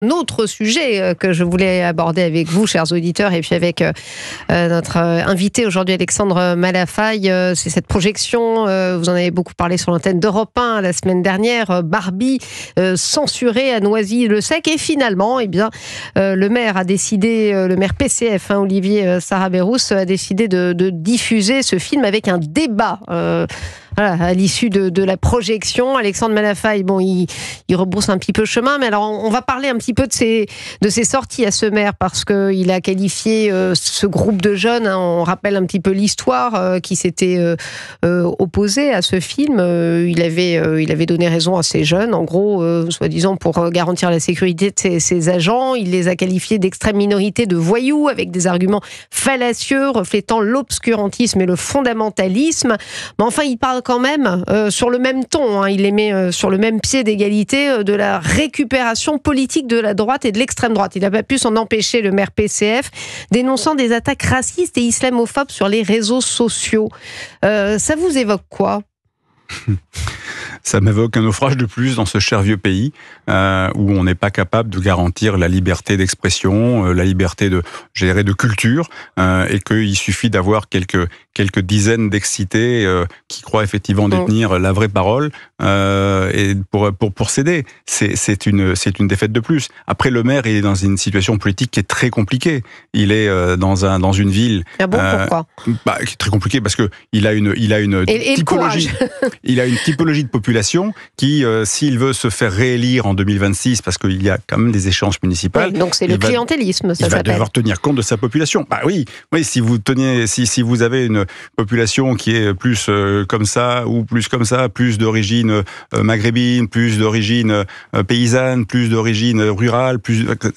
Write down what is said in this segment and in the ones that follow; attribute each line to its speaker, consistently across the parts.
Speaker 1: Un autre sujet que je voulais aborder avec vous, chers auditeurs, et puis avec notre invité aujourd'hui, Alexandre Malafaille, c'est cette projection, vous en avez beaucoup parlé sur l'antenne d'Europe 1 la semaine dernière, Barbie censurée à Noisy-le-Sec, et finalement, le maire a décidé, le maire PCF, Olivier Sarah-Berrousse, a décidé de diffuser ce film avec un débat. À l'issue de la projection, Alexandre Malafaille, il rebrousse un petit peu chemin, mais alors on va parler un petit peu de ses sorties à ce maire, parce qu'il a qualifié ce groupe de jeunes, on rappelle un petit peu l'histoire, qui s'était opposé à ce film. Il avait donné raison à ces jeunes, en gros, soi-disant pour garantir la sécurité de ses agents. Il les a qualifiés d'extrême minorité, de voyous, avec des arguments fallacieux, reflétant l'obscurantisme et le fondamentalisme. Mais enfin, il parle quand même sur le même ton, il les met sur le même pied d'égalité de la récupération politique de la droite et de l'extrême droite. Il n'a pas pu s'en empêcher, le maire PCF, dénonçant des attaques racistes et islamophobes sur les réseaux sociaux. Ça vous évoque quoi ?
Speaker 2: Ça m'évoque un naufrage de plus dans ce cher vieux pays où on n'est pas capable de garantir la liberté d'expression, la liberté de culture, et qu'il suffit d'avoir quelques dizaines d'excités qui croient effectivement détenir la vraie parole et pour céder. C'est une défaite de plus. Après, le maire, il est dans une situation politique qui est très compliquée. Il est dans une ville.
Speaker 1: Ah bon, pourquoi ?
Speaker 2: Qui est très compliquée parce que il a une typologie. Il a une typologie de population qui, s'il veut se faire réélire en 2026, parce qu'il y a quand même des échéances municipales.
Speaker 1: Oui, donc c'est le clientélisme, ça s'appelle.
Speaker 2: Il va devoir tenir compte de sa population. Oui, si vous avez une population qui est plus comme ça ou plus comme ça, plus d'origine maghrébine, plus d'origine paysanne, plus d'origine rurale,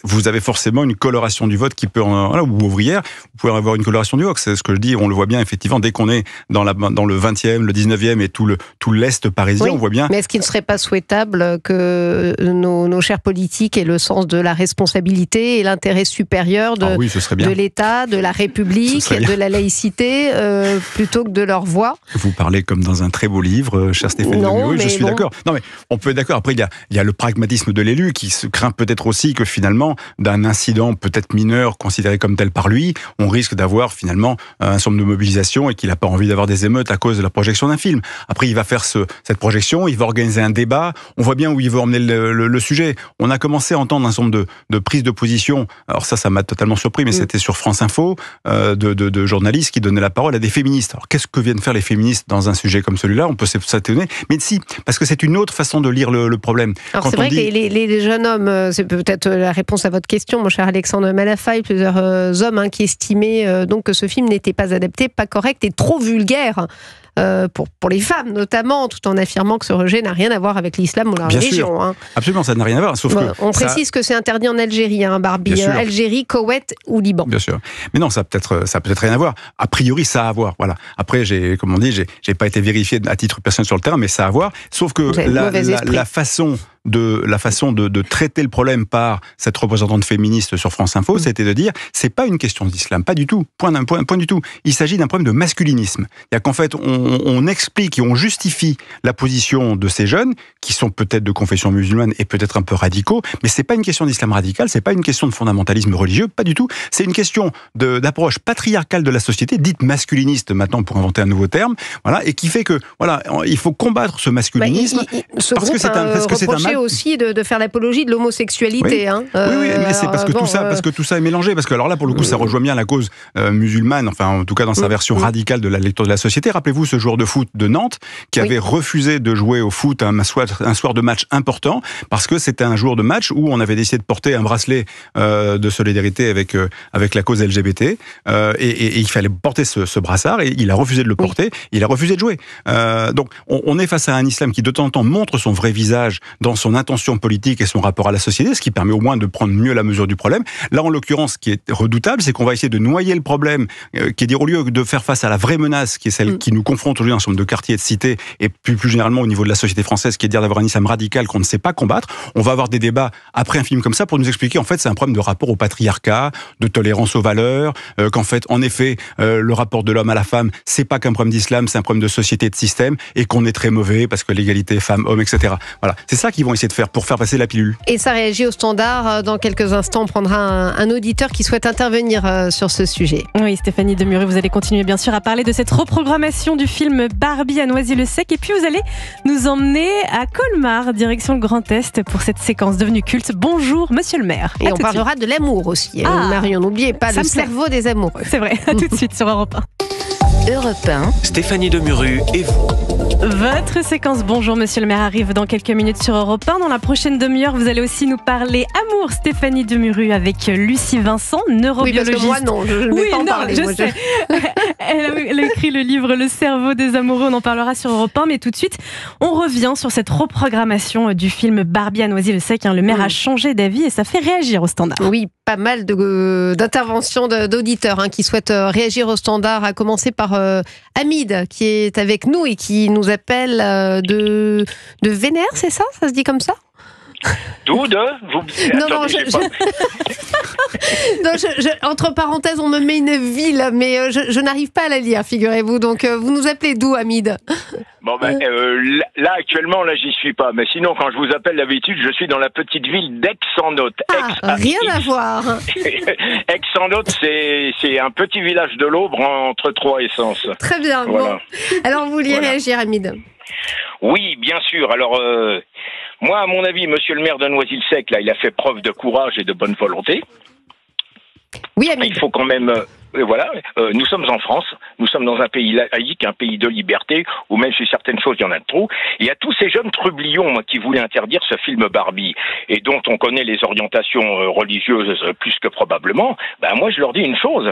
Speaker 2: vous avez forcément une coloration du vote qui peut, ou ouvrière, vous pouvez avoir une coloration du vote. C'est ce que je dis, on le voit bien effectivement dès qu'on est dans le 20e, le 19e et tout l'Est parisien, on voit bien.
Speaker 1: Mais est-ce qu'il ne serait pas souhaitable que nos chers politiques aient le sens de la responsabilité et l'intérêt supérieur de l'État, de la République, de la laïcité, plutôt que de leur voix ?
Speaker 2: Vous parlez comme dans un très beau livre, cher Stéphane Demureux, je suis d'accord. Non, mais on peut être d'accord. Après, il y a le pragmatisme de l'élu qui se craint peut-être aussi que finalement, d'un incident peut-être mineur, considéré comme tel par lui, on risque d'avoir finalement un certain nombre de mobilisations et qu'il n'a pas envie d'avoir des émeutes à cause de la projection d'un film. Après, il va faire cette projection, il va organiser un débat, on voit bien où il veut emmener le sujet. On a commencé à entendre un certain nombre de prises de position, alors ça m'a totalement surpris, mais c'était sur France Info, de journalistes qui donnaient la parole à des féministes. Alors qu'est-ce que viennent faire les féministes dans un sujet comme celui-là ? On peut s'étonner, mais si, parce que c'est une autre façon de lire le problème.
Speaker 1: Alors c'est vrai que les jeunes hommes, c'est peut-être la réponse à votre question, mon cher Alexandre Malafaille, plusieurs hommes qui estimaient donc que ce film n'était pas adapté, pas correct et trop vulgaire. Pour les femmes notamment, tout en affirmant que ce rejet n'a rien à voir avec l'islam ou la religion.
Speaker 2: Sûr. Absolument, ça n'a rien à voir. Sauf que
Speaker 1: on précise que c'est interdit en Algérie, Barbie. Algérie, Koweït ou Liban.
Speaker 2: Bien sûr. Mais non, ça peut-être rien à voir. A priori, ça a à voir. Voilà. Après, j'ai pas été vérifié à titre personnel sur le terrain, mais ça a à voir. Sauf que la façon de traiter le problème par cette représentante féministe sur France Info, c'était de dire, c'est pas une question d'islam, pas du tout, point du tout. Il s'agit d'un problème de masculinisme. C'est-à-dire qu'en fait, on explique et on justifie la position de ces jeunes, qui sont peut-être de confession musulmane et peut-être un peu radicaux, mais c'est pas une question d'islam radical, c'est pas une question de fondamentalisme religieux, pas du tout. C'est une question d'approche patriarcale de la société, dite masculiniste maintenant pour inventer un nouveau terme, voilà, et qui fait que, il faut combattre ce masculinisme, parce que c'est un mal
Speaker 1: aussi de faire l'apologie de l'homosexualité.
Speaker 2: Oui, mais c'est parce que tout ça est mélangé, parce que alors là, pour le coup, ça rejoint bien la cause musulmane, enfin, en tout cas dans sa version radicale de la lecture de la société. Rappelez-vous ce joueur de foot de Nantes qui avait refusé de jouer au foot un soir de match important, parce que c'était un jour de match où on avait décidé de porter un bracelet de solidarité avec la cause LGBT, et il fallait porter ce brassard, et il a refusé de le porter, il a refusé de jouer. Donc, on est face à un islam qui de temps en temps montre son vrai visage dans son intention politique et son rapport à la société, ce qui permet au moins de prendre mieux la mesure du problème. Là, en l'occurrence, ce qui est redoutable, c'est qu'on va essayer de noyer le problème, qui est dire, au lieu de faire face à la vraie menace, qui est celle qui nous confronte aujourd'hui dans un certain nombre de quartiers et de cités, et plus généralement au niveau de la société française, qui est de dire d'avoir un islam radical qu'on ne sait pas combattre, on va avoir des débats après un film comme ça pour nous expliquer, en fait, c'est un problème de rapport au patriarcat, de tolérance aux valeurs, qu'en fait, en effet, le rapport de l'homme à la femme, c'est pas qu'un problème d'islam, c'est un problème de société et de système, et qu'on est très mauvais parce que l'égalité femmes-hommes, etc. Voilà. C'est ça qu'ils vont vont essayer de faire pour faire passer la pilule.
Speaker 1: Et ça réagit au Standard. Dans quelques instants, on prendra un auditeur qui souhaite intervenir sur ce sujet.
Speaker 3: Oui, Stéphanie Demureux, vous allez continuer bien sûr à parler de cette reprogrammation du film Barbie à Noisy-le-Sec. Et puis vous allez nous emmener à Colmar, direction le Grand Est, pour cette séquence devenue culte. Bonjour, monsieur le maire.
Speaker 1: Et on parlera de l'amour aussi. Marion, n'oubliez pas le cerveau des amoureux.
Speaker 3: C'est vrai, à tout de suite sur Europe 1.
Speaker 4: Europe 1. Stéphanie Demureux et vous.
Speaker 3: Votre séquence Bonjour Monsieur le maire arrive dans quelques minutes sur Europe 1. Dans la prochaine demi-heure, vous allez aussi nous parler amour, Stéphanie Demureux, avec Lucie Vincent, neurobiologiste.
Speaker 1: Oui, parce que moi non, je ne vais pas en parler.
Speaker 3: Je sais. Elle a écrit le livre Le cerveau des amoureux, on en parlera sur Europe 1. Mais tout de suite, on revient sur cette reprogrammation du film Barbie à Noisy-le-Sec. Le maire a changé d'avis et ça fait réagir au Standard.
Speaker 1: Oui, pas mal d'interventions d'auditeurs qui souhaitent réagir au Standard, à commencer par Hamid, qui est avec nous et qui nous appelle de Vénère, c'est ça? Ça se dit comme ça?
Speaker 5: D'où de vous...
Speaker 1: Non, entre parenthèses, on me met une ville, mais je n'arrive pas à la lire, figurez-vous. Donc, vous nous appelez d'où, Hamid?
Speaker 5: Bon, là, actuellement, là, j'y suis pas. Mais sinon, quand je vous appelle d'habitude, je suis dans la petite ville d'Aix-en-Othe.
Speaker 1: Rien à voir.
Speaker 5: Aix-en-Othe, c'est un petit village de l'Aube entre Troyes et Sens.
Speaker 1: Très bien. Voilà. Bon. Alors, vous vouliez réagir, Hamid?
Speaker 5: Oui, bien sûr. Alors, moi, à mon avis, monsieur le maire de Noisy-le-Sec, là, il a fait preuve de courage et de bonne volonté.
Speaker 1: Oui, Hamid.
Speaker 5: Il faut quand même... nous sommes en France, nous sommes dans un pays laïque, un pays de liberté, où même sur certaines choses, il y en a de trop. Il y a tous ces jeunes trublions qui voulaient interdire ce film Barbie, et dont on connaît les orientations religieuses plus que probablement. Moi, je leur dis une chose.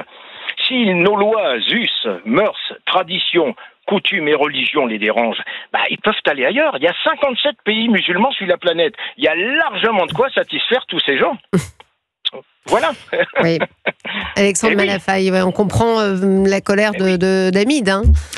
Speaker 5: Si nos lois, us, mœurs, traditions, coutumes et religions les dérangent, ils peuvent aller ailleurs. Il y a 57 pays musulmans sur la planète. Il y a largement de quoi satisfaire tous ces gens. Voilà.
Speaker 1: Oui. Alexandre Malafaille, on comprend la colère d'Hamid.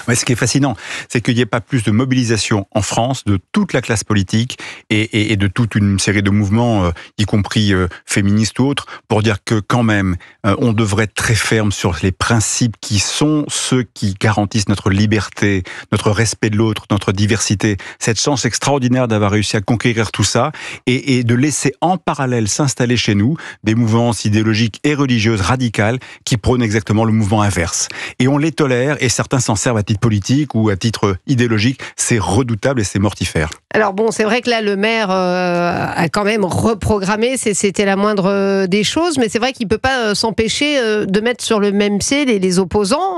Speaker 2: Ouais, ce qui est fascinant, c'est qu'il n'y ait pas plus de mobilisation en France de toute la classe politique et de toute une série de mouvements, y compris féministes ou autres, pour dire que quand même, on devrait être très ferme sur les principes qui sont ceux qui garantissent notre liberté, notre respect de l'autre, notre diversité. Cette chance extraordinaire d'avoir réussi à conquérir tout ça et de laisser en parallèle s'installer chez nous des mouvances idéologiques et religieuses radicales qui prônent exactement le mouvement inverse. Et on les tolère et certains s'en servent à titre politique ou à titre idéologique. C'est redoutable et c'est mortifère.
Speaker 1: Alors bon, c'est vrai que là, le maire a quand même reprogrammé, c'était la moindre des choses, mais c'est vrai qu'il ne peut pas s'empêcher de mettre sur le même pied les opposants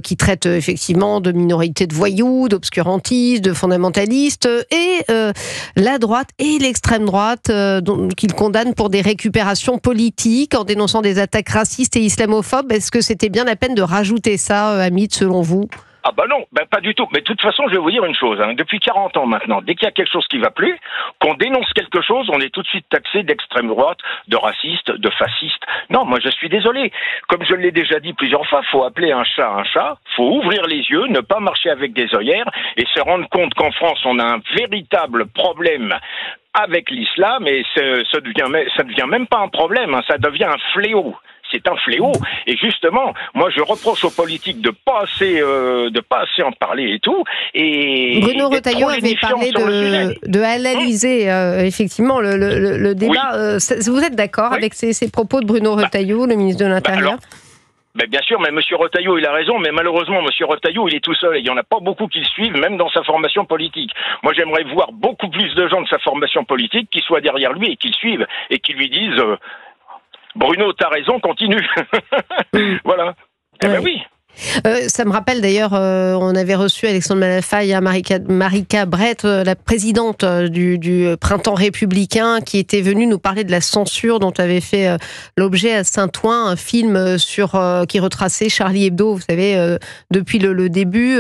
Speaker 1: qui traitent effectivement de minorités de voyous, d'obscurantistes, de fondamentalistes, et la droite et l'extrême droite qu'il condamne pour des récupérations politiques en dénonçant des attaques racistes et islamophobes. Est-ce que c'était bien la peine de rajouter ça, Hamid, selon vous ?
Speaker 5: Ah non, pas du tout. Mais de toute façon, je vais vous dire une chose. Depuis 40 ans maintenant, dès qu'il y a quelque chose qui va plus, qu'on dénonce quelque chose, on est tout de suite taxé d'extrême droite, de raciste, de fasciste. Non, moi je suis désolé. Comme je l'ai déjà dit plusieurs fois, faut appeler un chat, faut ouvrir les yeux, ne pas marcher avec des œillères et se rendre compte qu'en France, on a un véritable problème avec l'islam et ça devient même pas un problème, ça devient un fléau. C'est un fléau. Et justement, moi, je reproche aux politiques de pas assez en parler et tout. Et
Speaker 1: Bruno Retailleau avait parlé de halaliser effectivement le débat. Oui. Vous êtes d'accord avec ces propos de Bruno Retailleau, le ministre de l'Intérieur?
Speaker 5: Bien sûr, mais M. Retailleau, il a raison, mais malheureusement, M. Retailleau, il est tout seul et il n'y en a pas beaucoup qui le suivent, même dans sa formation politique. Moi, j'aimerais voir beaucoup plus de gens de sa formation politique qui soient derrière lui et qui le suivent et qui lui disent Bruno, t'as raison, continue. Voilà. Oui.
Speaker 1: Ça me rappelle d'ailleurs, on avait reçu Alexandre Malafaille, Marika Brett, la présidente du Printemps républicain, qui était venue nous parler de la censure dont avait fait l'objet à Saint-Ouen, un film qui retraçait Charlie Hebdo. Vous savez, depuis le début,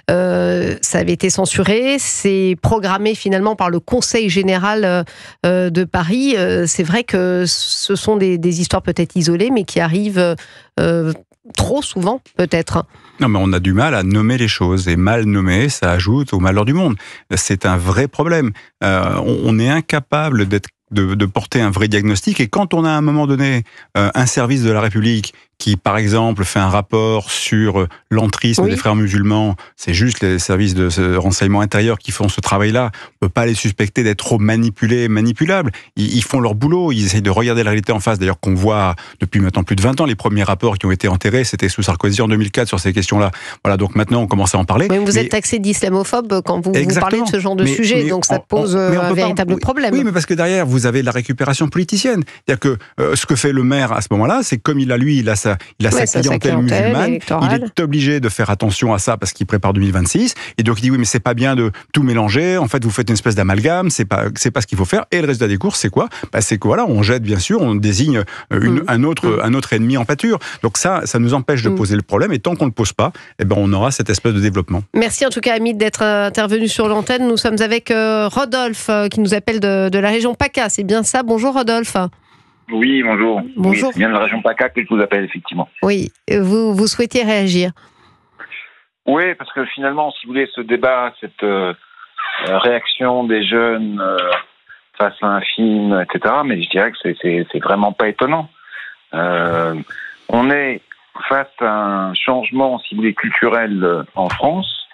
Speaker 1: ça avait été censuré. C'est programmé finalement par le Conseil général de Paris. C'est vrai que ce sont des histoires peut-être isolées, mais qui arrivent trop souvent, peut-être.
Speaker 2: Non, mais on a du mal à nommer les choses, et mal nommer, ça ajoute au malheur du monde. C'est un vrai problème. On est incapable de porter un vrai diagnostic, et quand on a à un moment donné un service de la République qui, par exemple, fait un rapport sur l'entrisme des frères musulmans. C'est juste les services de renseignement intérieur qui font ce travail-là. On ne peut pas les suspecter d'être trop manipulables. Ils font leur boulot, ils essayent de regarder la réalité en face. D'ailleurs, qu'on voit depuis maintenant plus de 20 ans, les premiers rapports qui ont été enterrés, c'était sous Sarkozy en 2004 sur ces questions-là. Voilà, donc maintenant, on commence à en parler.
Speaker 1: Mais vous êtes taxé d'islamophobe quand vous parlez de ce genre de sujet, donc ça pose un véritable problème.
Speaker 2: Oui, mais parce que derrière, vous avez de la récupération politicienne. C'est-à-dire que ce que fait le maire à ce moment-là, c'est comme il a sa clientèle musulmane, il est obligé de faire attention à ça parce qu'il prépare 2026. Et donc il dit oui, mais c'est pas bien de tout mélanger. En fait, vous faites une espèce d'amalgame. C'est pas ce qu'il faut faire. Et le résultat des courses, c'est quoi? C'est que voilà, on jette bien sûr, on désigne un autre ennemi en pâture. Donc ça nous empêche de poser le problème. Et tant qu'on ne le pose pas, on aura cette espèce de développement.
Speaker 1: Merci en tout cas, Hamid, d'être intervenu sur l'antenne. Nous sommes avec Rodolphe qui nous appelle de la région PACA. C'est bien ça? Bonjour Rodolphe.
Speaker 6: Oui, bonjour.
Speaker 1: Bonjour.
Speaker 6: Oui, c'est bien de la région PACA que je vous appelle, effectivement.
Speaker 1: Oui, vous souhaitiez réagir?
Speaker 6: Oui, parce que finalement, si vous voulez, ce débat, cette réaction des jeunes face à un film, etc., mais je dirais que c'est vraiment pas étonnant. On est face à un changement, si vous voulez, culturel en France,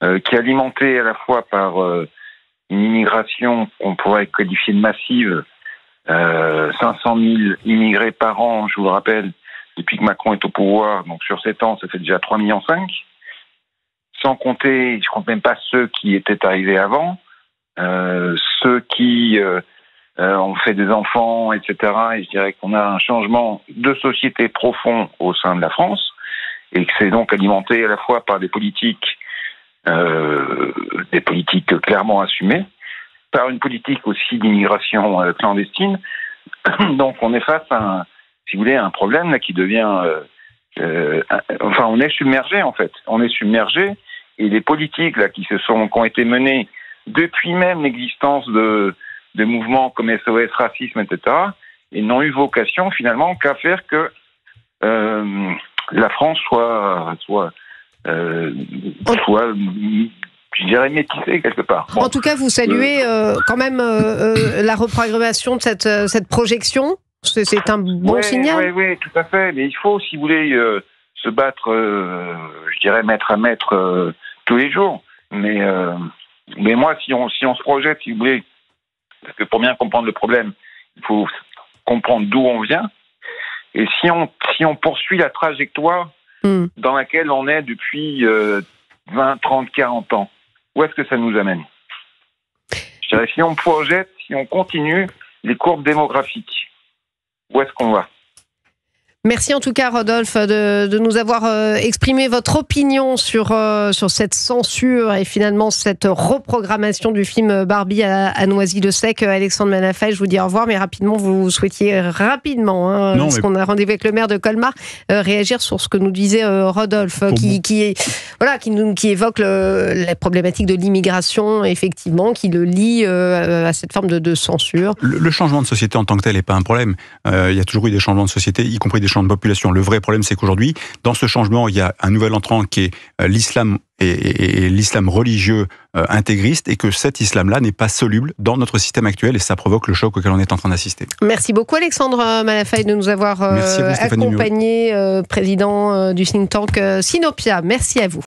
Speaker 6: qui est alimenté à la fois par une immigration qu'on pourrait qualifier de massive, 500 000 immigrés par an, je vous le rappelle, depuis que Macron est au pouvoir, donc sur 7 ans, ça fait déjà 3,5 millions. Sans compter, je compte même pas ceux qui étaient arrivés avant, ceux qui ont fait des enfants, etc. Et je dirais qu'on a un changement de société profond au sein de la France, et que c'est donc alimenté à la fois par des politiques clairement assumées, par une politique aussi d'immigration clandestine. Donc on est face à un problème là qui devient... on est submergé en fait. On est submergé, et les politiques là qui ont été menées depuis même l'existence de mouvements comme SOS Racisme, etc., et n'ont eu vocation finalement qu'à faire que la France soit je dirais métissée quelque part. Bon.
Speaker 1: En tout cas, vous saluez quand même la reprogrammation de cette projection. C'est un bon signal.
Speaker 6: Oui, tout à fait. Mais il faut, si vous voulez, se battre, je dirais mètre à mètre tous les jours. Mais moi, si on se projette, si vous voulez, parce que pour bien comprendre le problème, il faut comprendre d'où on vient. Et si on poursuit la trajectoire dans laquelle on est depuis 20, 30, 40 ans, où est-ce que ça nous amène? Je dirais, si on projette, si on continue les courbes démographiques, où est-ce qu'on va?
Speaker 1: Merci en tout cas, Rodolphe, de nous avoir exprimé votre opinion sur cette censure et finalement cette reprogrammation du film Barbie à Noisy-le-Sec. Alexandre Malafaille, je vous dis au revoir, mais rapidement, vous souhaitiez parce qu'on a rendez-vous avec le maire de Colmar, réagir sur ce que nous disait Rodolphe, qui évoque la problématique de l'immigration, effectivement, qui le lie à cette forme de censure.
Speaker 2: Le changement de société en tant que tel n'est pas un problème. Il y a toujours eu des changements de société, y compris des changements de population. Le vrai problème, c'est qu'aujourd'hui, dans ce changement, il y a un nouvel entrant qui est l'islam et l'islam religieux intégriste, et que cet islam-là n'est pas soluble dans notre système actuel, et ça provoque le choc auquel on est en train d'assister.
Speaker 1: Merci beaucoup Alexandre Malafaille de nous avoir accompagné, président du think tank Sinopia. Merci à vous.